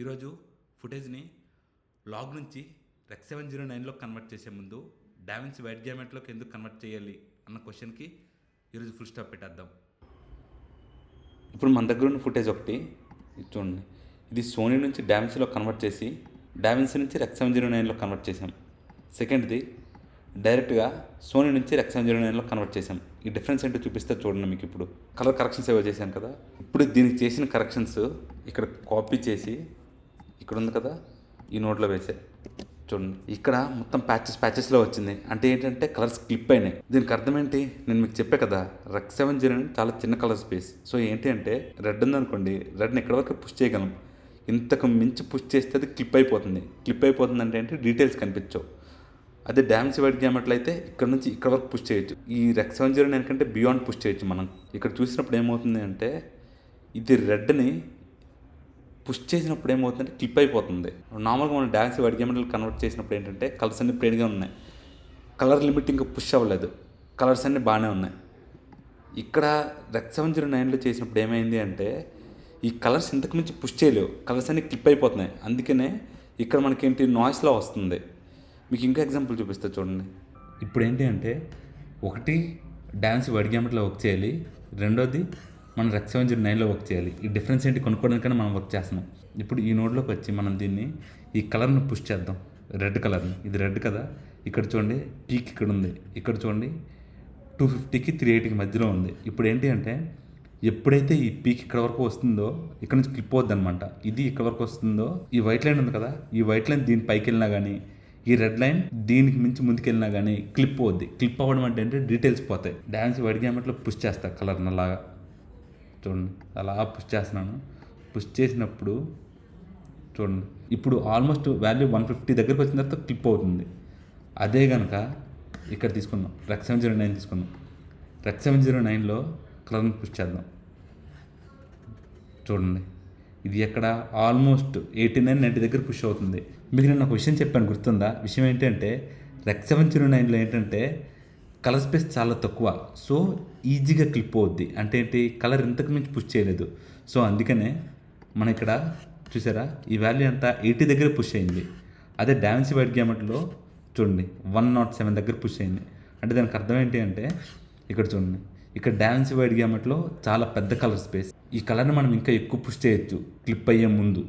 ఈరోజు ఫుటేజ్ని లాగ్ నుంచి రెక్ 709లో కన్వర్ట్ చేసే ముందు డావిన్సీ వైట్ గ్యామెట్లోకి ఎందుకు కన్వర్ట్ చేయాలి అన్న క్వశ్చన్కి ఈరోజు ఫుల్ స్టాప్ పెట్టేద్దాం. ఇప్పుడు మన దగ్గర ఉన్న ఫుటేజ్ ఒకటి ఇది చూడండి. ఇది సోనీ నుంచి డావిన్సీలో కన్వర్ట్ చేసి డావిన్సీ నుంచి రెక్ 709లో కన్వర్ట్ చేసాం. సెకండ్ది డైరెక్ట్గా సోనీ నుంచి రెక్ 709లో కన్వర్ట్ చేసాం. ఈ డిఫరెన్స్ ఏంటో చూపిస్తే చూడండి. మీకు ఇప్పుడు కలర్ కరెక్షన్స్ ఏవో చేశాను కదా, ఇప్పుడు దీనికి చేసిన కరెక్షన్స్ ఇక్కడ కాపీ చేసి ఇక్కడ ఉంది కదా ఈ నోట్లో వేసే చూడండి. ఇక్కడ మొత్తం ప్యాచెస్లో వచ్చింది. అంటే ఏంటంటే కలర్స్ క్లిప్ అయినాయి. దీనికి అర్థం ఏంటి, నేను మీకు చెప్పే కదా రెక్ 709 చాలా చిన్న కలర్ స్పేస్. సో ఏంటి అంటే రెడ్ ఉందనుకోండి, రెడ్ని ఎక్కడ వరకు పుష్ చేయగలం, ఇంతకు మించి పుష్ చేస్తే అది క్లిప్ అయిపోతుంది. క్లిప్ అయిపోతుంది అంటే ఏంటి, డీటెయిల్స్ కనిపించవు. అదే డావిన్సీ వైట్ గ్యామెట్లో అయితే ఇక్కడ నుంచి ఇక్కడ వరకు పుష్ చేయొచ్చు. ఈ రెక్ 709 కంటే బియాండ్ పుష్ చేయొచ్చు. మనం ఇక్కడ చూసినప్పుడు ఏమవుతుంది అంటే ఇది రెడ్ని పుష్ చేసినప్పుడు ఏమవుతుందంటే క్లిప్ అయిపోతుంది. నార్మల్గా మనం డావిన్సీ వైట్ గ్యామెట్లో కన్వర్ట్ చేసినప్పుడు ఏంటంటే కలర్స్ అన్ని ప్లేన్గా ఉన్నాయి, కలర్ లిమిట్ ఇంకా పుష్ అవ్వలేదు, కలర్స్ అన్నీ బాగానే ఉన్నాయి. ఇక్కడ రెక్ 709లో చేసినప్పుడు ఏమైంది అంటే ఈ కలర్స్ ఇంతకు మించి పుష్ చేయలేవు, కలర్స్ అన్నీ క్లిప్ అయిపోతున్నాయి. అందుకనే ఇక్కడ మనకేంటి నాయిస్లో వస్తుంది. మీకు ఇంకా ఎగ్జాంపుల్ చూపిస్తా చూడండి. ఇప్పుడు ఏంటి అంటే ఒకటి డావిన్సీ వైట్ గ్యామెట్లో వర్క్ చేయాలి, రెండోది మనం రెక్ 709లో వర్క్ చేయాలి. ఈ డిఫరెన్స్ ఏంటి కొనుక్కోవడానికైనా మనం వర్క్ చేస్తున్నాం. ఇప్పుడు ఈ నోడ్లోకి వచ్చి మనం దీన్ని ఈ కలర్ని పుష్ చేద్దాం, రెడ్ కలర్ని. ఇది రెడ్ కదా, ఇక్కడ చూడండి పీక్ ఇక్కడ ఉంది, ఇక్కడ చూడండి 250కి 380కి మధ్యలో ఉంది. ఇప్పుడు ఏంటి అంటే ఎప్పుడైతే ఈ పీక్ ఇక్కడ వరకు వస్తుందో ఇక్కడ నుంచి క్లిప్ అవుద్ది అనమాట. ఇది ఇక్కడ వరకు వస్తుందో ఈ వైట్ లైన్ ఉంది కదా, ఈ వైట్ లైన్ దీని పైకి వెళ్ళినా కానీ ఈ రెడ్ లైన్ దీనికి మించి ముందుకెళ్ళినా కానీ క్లిప్ అవుద్ది. క్లిప్ అవ్వడం అంటే ఏంటంటే డీటెయిల్స్ పోతాయి. డావిన్సీ వైట్ గ్యామెట్లో పుష్ చేస్తా కలర్ని అలాగా చూడండి, అలా పుష్ చేస్తున్నాను. పుష్ చేసినప్పుడు చూడండి ఇప్పుడు ఆల్మోస్ట్ వాల్యూ 150 దగ్గరికి వచ్చిన తర్వాత క్లిప్ అవుతుంది. అదే కనుక ఇక్కడ తీసుకున్నాం, రెక్ 709 తీసుకున్నాం. రెక్ 709లో కలర్ని పుష్ చేద్దాం చూడండి, ఇది ఎక్కడ ఆల్మోస్ట్ 89-90 దగ్గర పుష్ అవుతుంది. మీకు నేను ఒక విషయం చెప్పాను గుర్తుందా? విషయం ఏంటంటే రెక్ 709లో ఏంటంటే కలర్ స్పేస్ చాలా తక్కువ, సో ఈజీగా క్లిప్ అవుద్ది. అంటే ఏంటి, కలర్ ఇంతకు మించి పుష్ చేయలేదు. సో అందుకనే మన ఇక్కడ చూసారా ఈ వాల్యూ అంతా 80 దగ్గర పుష్ అయింది. అదే డావిన్సీ వైట్ గ్యామెట్లో చూడండి 107 దగ్గర పుష్ అయింది. అంటే దానికి అర్థం ఏంటి అంటే ఇక్కడ చూడండి, ఇక్కడ డావిన్సీ వైట్ గ్యామెట్లో చాలా పెద్ద కలర్ స్పేస్. ఈ కలర్ని మనం ఇంకా ఎక్కువ పుష్ చేయొచ్చు క్లిప్ అయ్యే ముందు.